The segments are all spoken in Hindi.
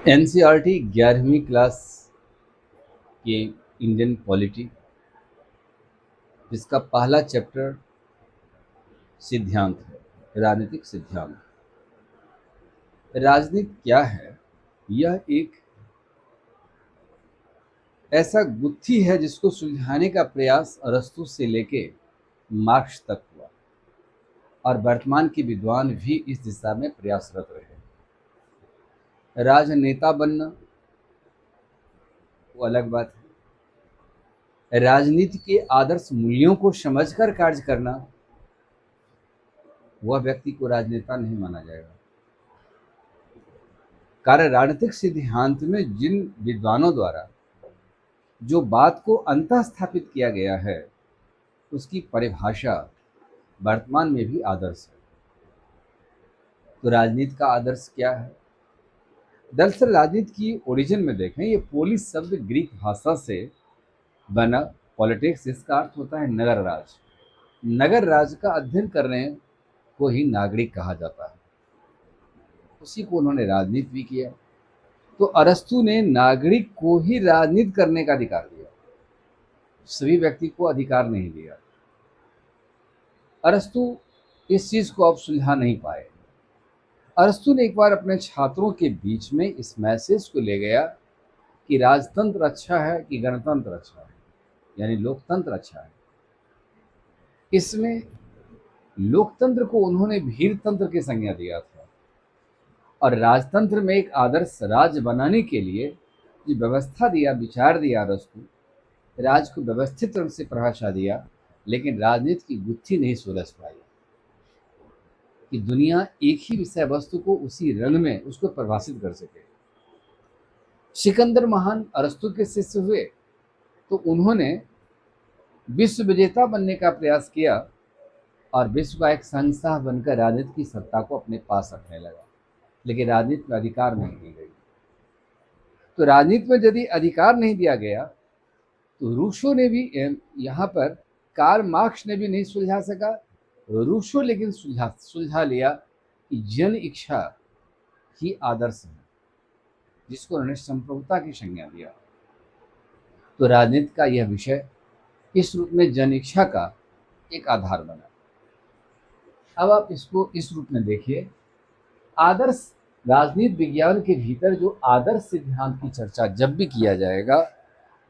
एनसीईआरटी 11वीं क्लास के इंडियन पॉलिटी, जिसका पहला चैप्टर सिद्धांत है, राजनीतिक सिद्धांत। राजनीति क्या है? यह एक ऐसा गुत्थी है जिसको सुलझाने का प्रयास अरस्तू से लेके मार्क्स तक हुआ और वर्तमान के विद्वान भी इस दिशा में प्रयासरत रहे। राजनेता बनना वो अलग बात है, राजनीति के आदर्श मूल्यों को समझकर कार्य करना वह व्यक्ति को राजनेता नहीं माना जाएगा। कार्य राजनीतिक सिद्धांत में जिन विद्वानों द्वारा जो बात को अंतः स्थापित किया गया है, उसकी परिभाषा वर्तमान में भी आदर्श है। तो राजनीति का आदर्श क्या है? दरअसल राजनीति की ओरिजिन में देखें, ये पोलिस शब्द ग्रीक भाषा से बना पॉलिटिक्स, इसका अर्थ होता है नगर राज। नगर राज का अध्ययन करने को ही नागरिक कहा जाता है, उसी को उन्होंने राजनीति भी किया। तो अरस्तु ने नागरिक को ही राजनीति करने का अधिकार दिया, सभी व्यक्ति को अधिकार नहीं दिया। अरस्तु इस चीज को अब सुलझा नहीं पाए। अरस्तु ने एक बार अपने छात्रों के बीच में इस मैसेज को ले गया कि राजतंत्र अच्छा है कि गणतंत्र अच्छा है, यानी लोकतंत्र अच्छा है। इसमें लोकतंत्र को उन्होंने भीड़तंत्र की संज्ञा दिया था और राजतंत्र में एक आदर्श राज्य बनाने के लिए जो व्यवस्था दिया, विचार दिया अरस्तु, राज को व्यवस्थित रंग से परिभाषा दिया, लेकिन राजनीति की गुत्थी नहीं सुलझ पाई कि दुनिया एक ही विषय वस्तु को उसी रंग में उसको परिभाषित कर सके। सिकंदर महान अरस्तु के शिष्य हुए तो उन्होंने विश्व विजेता बनने का प्रयास किया और विश्व का एक संस्थान बनकर राजनीति की सत्ता को अपने पास रखने लगा, लेकिन राजनीति में अधिकार नहीं दी गई। तो राजनीति में यदि अधिकार नहीं दिया गया तो रूसो ने भी यहाँ पर, कार्ल मार्क्स ने भी नहीं सुलझा सका, रूसो लेकिन सुलझा लिया कि जन इच्छा ही आदर्श है, जिसको उन्होंने संप्रभुता की संज्ञा दिया। तो राजनीति का यह विषय इस रूप में जन इच्छा का एक आधार बना। अब आप इसको इस रूप में देखिए, आदर्श राजनीति विज्ञान के भीतर जो आदर्श सिद्धांत की चर्चा जब भी किया जाएगा,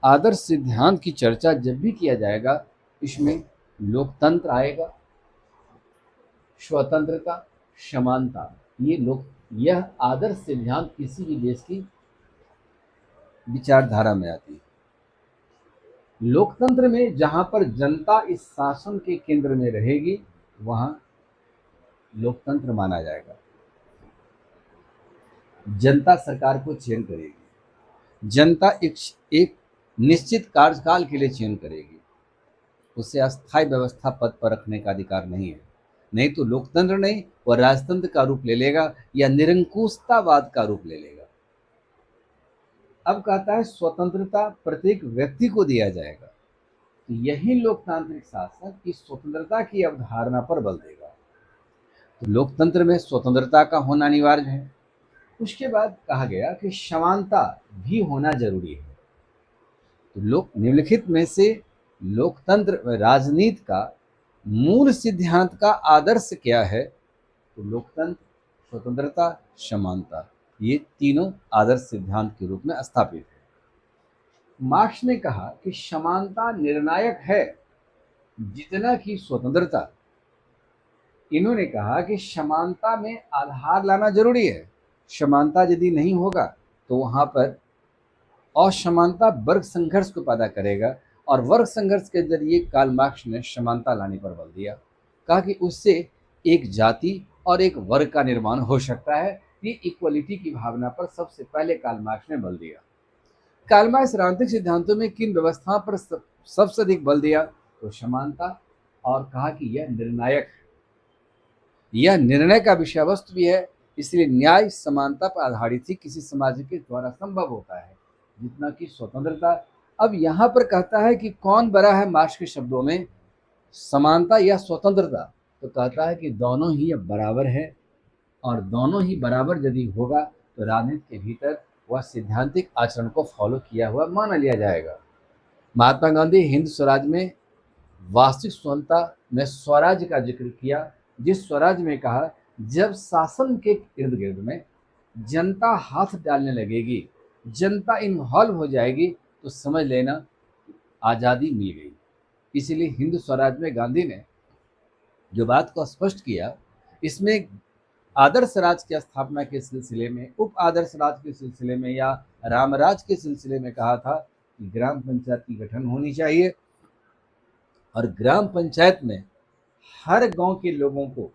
आदर्श सिद्धांत की चर्चा जब भी किया जाएगा, इसमें लोकतंत्र आएगा, स्वतंत्रता, समानता, यह आदर्श सिद्धांत किसी भी देश की विचारधारा में आती है। लोकतंत्र में जहां पर जनता इस शासन के केंद्र में रहेगी, वहां लोकतंत्र माना जाएगा। जनता सरकार को चयन करेगी, जनता एक निश्चित कार्यकाल के लिए चयन करेगी, उसे अस्थायी व्यवस्था पद पर रखने का अधिकार नहीं है। नहीं तो लोकतंत्र नहीं, वह राजतंत्र का रूप ले लेगा या निरंकुशतावाद का रूप ले लेगा। अब कहता है स्वतंत्रता प्रत्येक व्यक्ति को दिया जाएगा, तो यही लोकतांत्रिक शासन इस स्वतंत्रता की अवधारणा पर बल देगा। तो लोकतंत्र में स्वतंत्रता का होना अनिवार्य है। उसके बाद कहा गया कि समानता भी होना जरूरी है। तो निम्नलिखित में से लोकतंत्र राजनीति का मूल सिद्धांत का आदर्श क्या है? तो लोकतंत्र, स्वतंत्रता, समानता, ये तीनों आदर्श सिद्धांत के रूप में स्थापित है। मार्क्स ने कहा कि समानता निर्णायक है जितना कि स्वतंत्रता। इन्होंने कहा कि समानता में आधार लाना जरूरी है, समानता यदि नहीं होगा तो वहां पर असमानता वर्ग संघर्ष को पैदा करेगा, और वर्ग संघर्ष के जरिए कार्ल मार्क्स ने समानता लाने पर बल दिया। कहा कि उससे एक जाति और एक वर्ग का निर्माण हो सकता है। ये इक्वलिटी की भावना पर सबसे पहले कार्ल मार्क्स ने बल दिया। कार्ल मार्क्स राजनीतिक सिद्धांतों में किन व्यवस्थाओं पर सबसे अधिक बल दिया? तो समानता, और कहा कि यह निर्णायक, यह निर्णय का विषय वस्तु भी है, इसलिए न्याय समानता पर आधारित ही किसी समाज के द्वारा संभव होता है जितना कि स्वतंत्रता। अब यहाँ पर कहता है कि कौन बड़ा है मार्क्स के शब्दों में, समानता या स्वतंत्रता? तो कहता है कि दोनों ही अब बराबर है, और दोनों ही बराबर यदि होगा तो राजनीति के भीतर वह सैद्धांतिक आचरण को फॉलो किया हुआ माना लिया जाएगा। महात्मा गांधी हिंद स्वराज में वास्तविक स्वतंत्रता में स्वराज का जिक्र किया, जिस स्वराज में कहा जब शासन के इर्द गिर्द में जनता हाथ डालने लगेगी, जनता इन्वॉल्व हो जाएगी, तो समझ लेना आज़ादी मिल गई। इसीलिए हिंद स्वराज में गांधी ने जो बात को स्पष्ट किया, इसमें आदर्श राज की स्थापना के सिलसिले में, उप आदर्श राज के सिलसिले में या रामराज के सिलसिले में कहा था कि ग्राम पंचायत की गठन होनी चाहिए और ग्राम पंचायत में हर गांव के लोगों को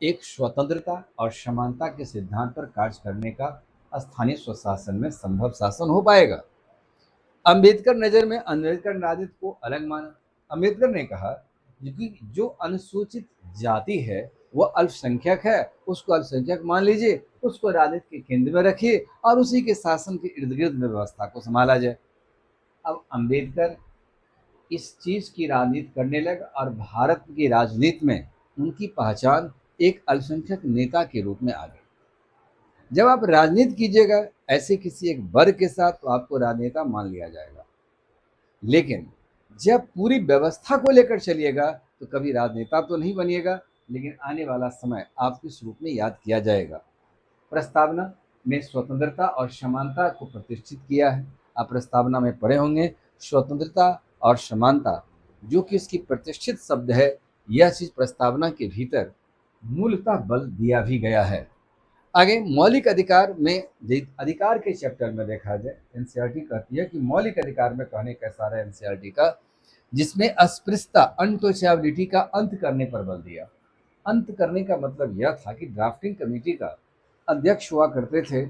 एक स्वतंत्रता और समानता के सिद्धांत पर कार्य करने का स्थानीय स्वशासन में संभव शासन हो पाएगा। अंबेडकर नजर में अंबेडकर राजनीति को अलग माना। अंबेडकर ने कहा कि जो अनुसूचित जाति है वह अल्पसंख्यक है, उसको अल्पसंख्यक मान लीजिए, उसको राजनीति के केंद्र में रखिए और उसी के शासन के इर्द गिर्द में व्यवस्था को संभाला जाए। अब अंबेडकर इस चीज की राजनीति करने लगे और भारत की राजनीति में उनकी पहचान एक अल्पसंख्यक नेता के रूप में आ गई। जब आप राजनीति कीजिएगा ऐसे किसी एक वर्ग के साथ तो आपको राजनेता मान लिया जाएगा, लेकिन जब पूरी व्यवस्था को लेकर चलिएगा तो कभी राजनेता तो नहीं बनिएगा, लेकिन आने वाला समय आपको इस रूप में याद किया जाएगा। प्रस्तावना में स्वतंत्रता और समानता को प्रतिष्ठित किया है। आप प्रस्तावना में पढ़े होंगे स्वतंत्रता और समानता, जो कि इसकी प्रतिष्ठित शब्द है, यह चीज प्रस्तावना के भीतर मूलतः बल दिया भी गया है। आगे मौलिक अधिकार में, अधिकार के चैप्टर में देखा जाए, एनसीईआरटी कहती है कि मौलिक अधिकार में कहने का सारा एनसीईआरटी का, जिसमें अस्पृश्यता अनटचेबिलिटी का अंत करने पर बल दिया। अंत करने का मतलब यह था कि ड्राफ्टिंग कमेटी का अध्यक्ष हुआ करते थे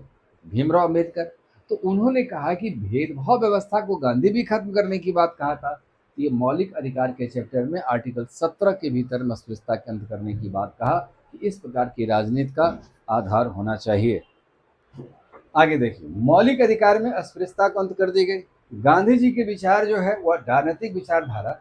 भीमराव अम्बेडकर, तो उन्होंने कहा कि भेदभाव व्यवस्था को गांधी भी खत्म करने की बात कहा था। तो ये मौलिक अधिकार के चैप्टर में आर्टिकल 17 के भीतर में अस्पृश्यता के अंत करने की बात कहा कि इस प्रकार की राजनीति का आधार होना चाहिए। आगे देखिए, मौलिक अधिकार में अस्पृश्यता को अंत कर दी गई। गांधी जी के विचार जो है वह राजनीतिक विचारधारा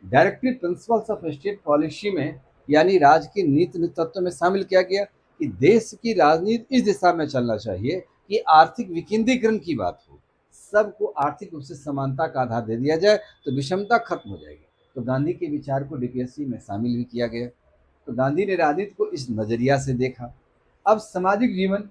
directive principles of state policy में, यानी राज्य की नीति तत्व में शामिल किया गया कि देश की राजनीति इस दिशा में चलना चाहिए कि आर्थिक विकेंद्रीकरण की बात हो, सबको आर्थिक रूप से समानता का आधार दे दिया जाए तो विषमता खत्म हो जाएगी। तो गांधी के विचार को डीपीएससी में शामिल भी किया गया। तो गांधी ने राजनीति को इस नजरिया से देखा। अब सामाजिक जीवन,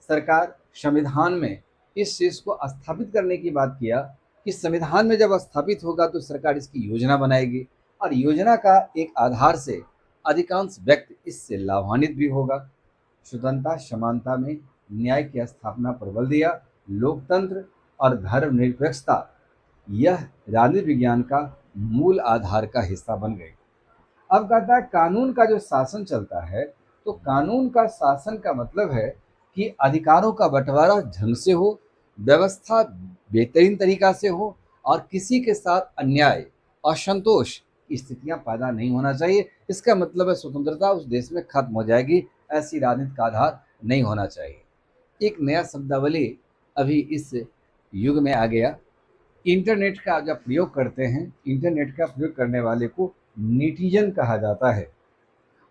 सरकार संविधान में इस चीज को स्थापित करने की बात किया कि संविधान में जब स्थापित होगा तो सरकार इसकी योजना बनाएगी और योजना का एक आधार से अधिकांश व्यक्ति इससे लाभान्वित भी होगा। स्वतंत्रता समानता में न्याय की स्थापना पर बल दिया। लोकतंत्र और धर्मनिरपेक्षता यह राजनीति विज्ञान का मूल आधार का हिस्सा बन गई। अब कहता है कानून का जो शासन चलता है, तो कानून का शासन का मतलब है कि अधिकारों का बंटवारा ढंग से हो, व्यवस्था बेहतरीन तरीका से हो और किसी के साथ अन्याय, असंतोष की स्थितियां पैदा नहीं होना चाहिए। इसका मतलब है स्वतंत्रता उस देश में खत्म हो जाएगी, ऐसी राजनीति का आधार नहीं होना चाहिए। एक नया शब्दावली अभी इस युग में आ गया, इंटरनेट का जब प्रयोग करते हैं, इंटरनेट का प्रयोग करने वाले को नेटिजन कहा जाता है।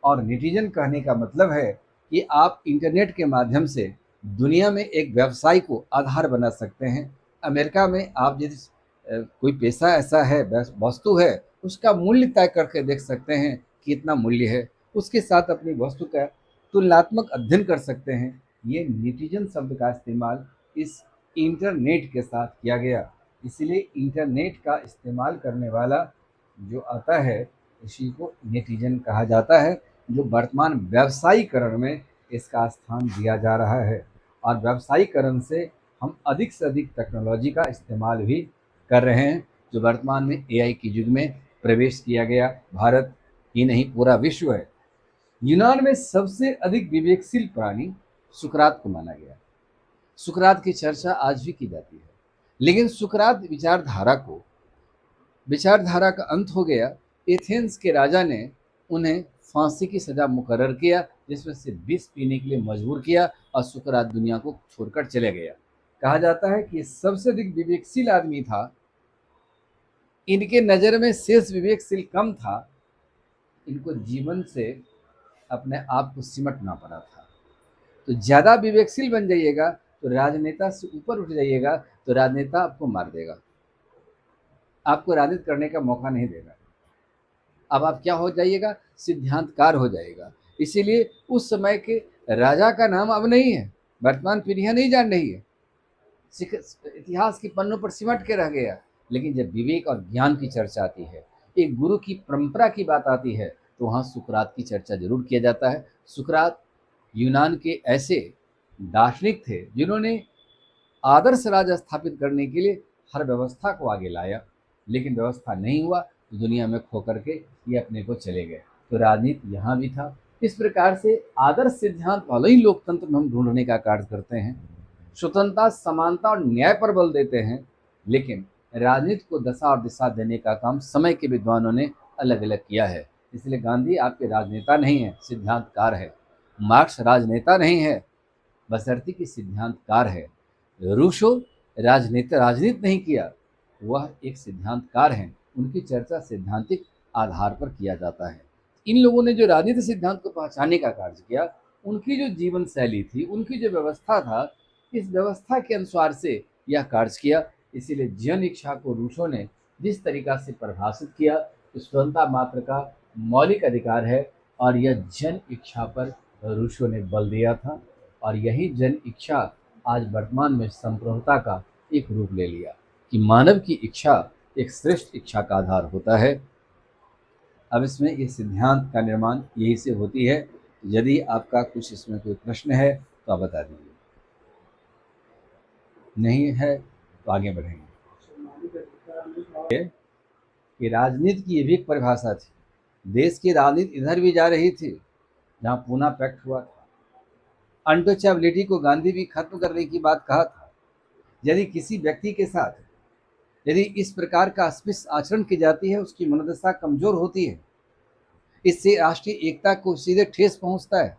और नेटिजन कहने का मतलब है कि आप इंटरनेट के माध्यम से दुनिया में एक व्यवसाय को आधार बना सकते हैं। अमेरिका में आप यदि कोई पैसा ऐसा है, वस्तु है, उसका मूल्य तय करके देख सकते हैं कि इतना मूल्य है, उसके साथ अपनी वस्तु का तुलनात्मक अध्ययन कर सकते हैं। ये नेटिजन शब्द का इस्तेमाल इस इंटरनेट के साथ किया गया। इसलिए इंटरनेट का इस्तेमाल करने वाला जो आता है इसी को नेटिजन कहा जाता है, जो वर्तमान व्यवसायीकरण में इसका स्थान दिया जा रहा है। और व्यवसायीकरण से हम अधिक से अधिक टेक्नोलॉजी का इस्तेमाल भी कर रहे हैं, जो वर्तमान में एआई के युग में प्रवेश किया गया। भारत ही नहीं पूरा विश्व है। यूनान में सबसे अधिक विवेकशील प्राणी सुकरात को माना गया। सुकरात की चर्चा आज भी की जाती है, लेकिन सुकरात विचारधारा का अंत हो गया। एथेंस के राजा ने उन्हें फांसी की सजा मुकर्रर किया, जिसमें से विष पीने के लिए मजबूर किया और सुकरात दुनिया को छोड़कर चले गया। कहा जाता है कि सबसे अधिक विवेकशील आदमी था, इनके नज़र में शेष विवेकशील कम था, इनको जीवन से अपने आप को सिमटना पड़ा था। तो ज़्यादा विवेकशील बन जाइएगा तो राजनेता से ऊपर उठ जाइएगा तो राजनेता आपको मार देगा, आपको राजनीति करने का मौका नहीं देगा। अब आप क्या हो जाइएगा, सिद्धांतकार हो जाएगा। इसीलिए उस समय के राजा का नाम अब नहीं है, वर्तमान पीढ़ियां नहीं जान रही है, इतिहास के पन्नों पर सिमट के रह गया। लेकिन जब विवेक और ज्ञान की चर्चा आती है, एक गुरु की परंपरा की बात आती है, तो वहाँ सुकरात की चर्चा जरूर किया जाता है। सुकरात यूनान के ऐसे दार्शनिक थे जिन्होंने आदर्श राज स्थापित करने के लिए हर व्यवस्था को आगे लाया, लेकिन व्यवस्था नहीं हुआ तो दुनिया में खो करके ये अपने को चले गए। तो राजनीति यहाँ भी था। इस प्रकार से आदर्श सिद्धांत वाले ही लोकतंत्र में हम ढूंढने का कार्य करते हैं, स्वतंत्रता, समानता और न्याय पर बल देते हैं, लेकिन राजनीति को दशा और दिशा देने का काम समय के विद्वानों ने अलग अलग किया है। इसलिए गांधी आपके राजनेता नहीं है, सिद्धांतकार है। मार्क्स राजनेता नहीं है, बशर्ते कि सिद्धांतकार है। रूसो राजनीति नहीं किया, वह एक सिद्धांतकार हैं। उनकी चर्चा सैद्धांतिक आधार पर किया जाता है। इन लोगों ने जो राजनीति सिद्धांत को पहचानने का कार्य किया, उनकी जो जीवन शैली थी, उनकी जो व्यवस्था था, इस व्यवस्था के अनुसार से यह कार्य किया। इसीलिए जन इच्छा को रूसो ने जिस तरीका से परिभाषित किया कि स्वतंत्रता मात्र का मौलिक अधिकार है, और यह जन इच्छा पर रूसो ने बल दिया था, और यही जन इच्छा आज वर्तमान में संप्रभुता का एक रूप ले लिया कि मानव की इच्छा एक श्रेष्ठ इच्छा का आधार होता है। अब इसमें ये सिद्धांत का निर्माण यही से होती है। यदि आपका कुछ इसमें कोई प्रश्न है तो आप बता दीजिए, नहीं है तो आगे बढ़ेंगे। कि राजनीति की ये भी एक परिभाषा थी। देश की राजनीति इधर भी जा रही थी जहाँ पूना पैक्ट हुआ था। अनटचेबिलिटी को गांधी भी खत्म करने की बात कहा था। यदि किसी व्यक्ति के साथ यदि इस प्रकार का अस्पृश्य आचरण की जाती है, उसकी मनोदशा कमजोर होती है, इससे राष्ट्रीय एकता को सीधे ठेस पहुंचता है।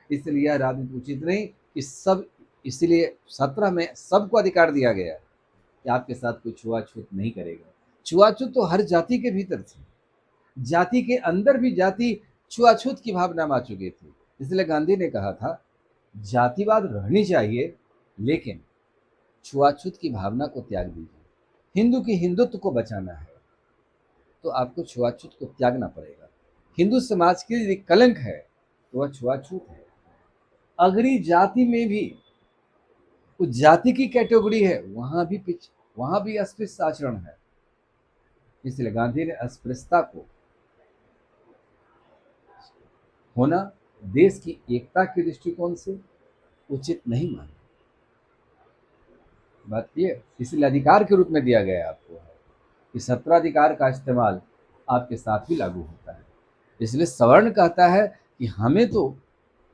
इसलिए यह राजनीति उचित नहीं कि सब, इसलिए 17 में सबको अधिकार दिया गया कि आपके साथ कोई छुआछूत नहीं करेगा। छुआछूत तो हर जाति के भीतर थी, जाति के अंदर भी जाति छुआछूत की भावना मा चुकी थी। इसलिए गांधी ने कहा था जातिवाद रहनी चाहिए, लेकिन छुआछूत की भावना को त्याग दीजिए। हिंदू की हिंदुत्व को बचाना है तो आपको छुआछूत को त्यागना पड़ेगा। हिंदू समाज के लिए कलंक है तो वह छुआछूत है। अगरी जाति में भी उस जाति की कैटेगरी है, वहां भी अस्पृश्य आचरण है। इसलिए गांधी ने अस्पृश्यता को होना देश की एकता के दृष्टिकोण से उचित नहीं माना। बात ये इसलिए अधिकार के रूप में दिया गया है आपको कि 17 अधिकार का इस्तेमाल आपके साथ भी लागू होता है। इसलिए सवर्ण कहता है कि हमें तो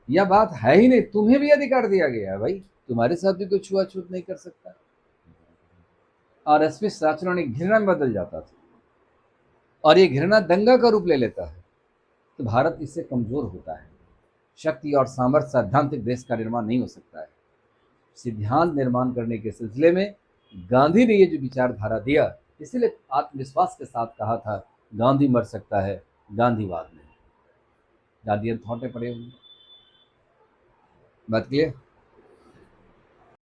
यह बात है ही नहीं, तुम्हें भी अधिकार दिया गया है भाई, तुम्हारे साथ भी कोई छुआछूत नहीं कर सकता। और अस्पृश्य आचरण एक घृणा में बदल जाता था, और ये घृणा दंगा का रूप ले लेता है, तो भारत इससे कमजोर होता है। शक्ति और सामर्थ्य सैद्धांतिक देश का निर्माण नहीं हो सकता है। सिद्धांत निर्माण करने के सिलसिले में गांधी ने ये जो विचारधारा दिया, इसलिए आत्मविश्वास के साथ कहा था गांधी मर सकता है, गांधीवाद नहीं। गांधी थोटे पड़े हुए। बात क्लियर।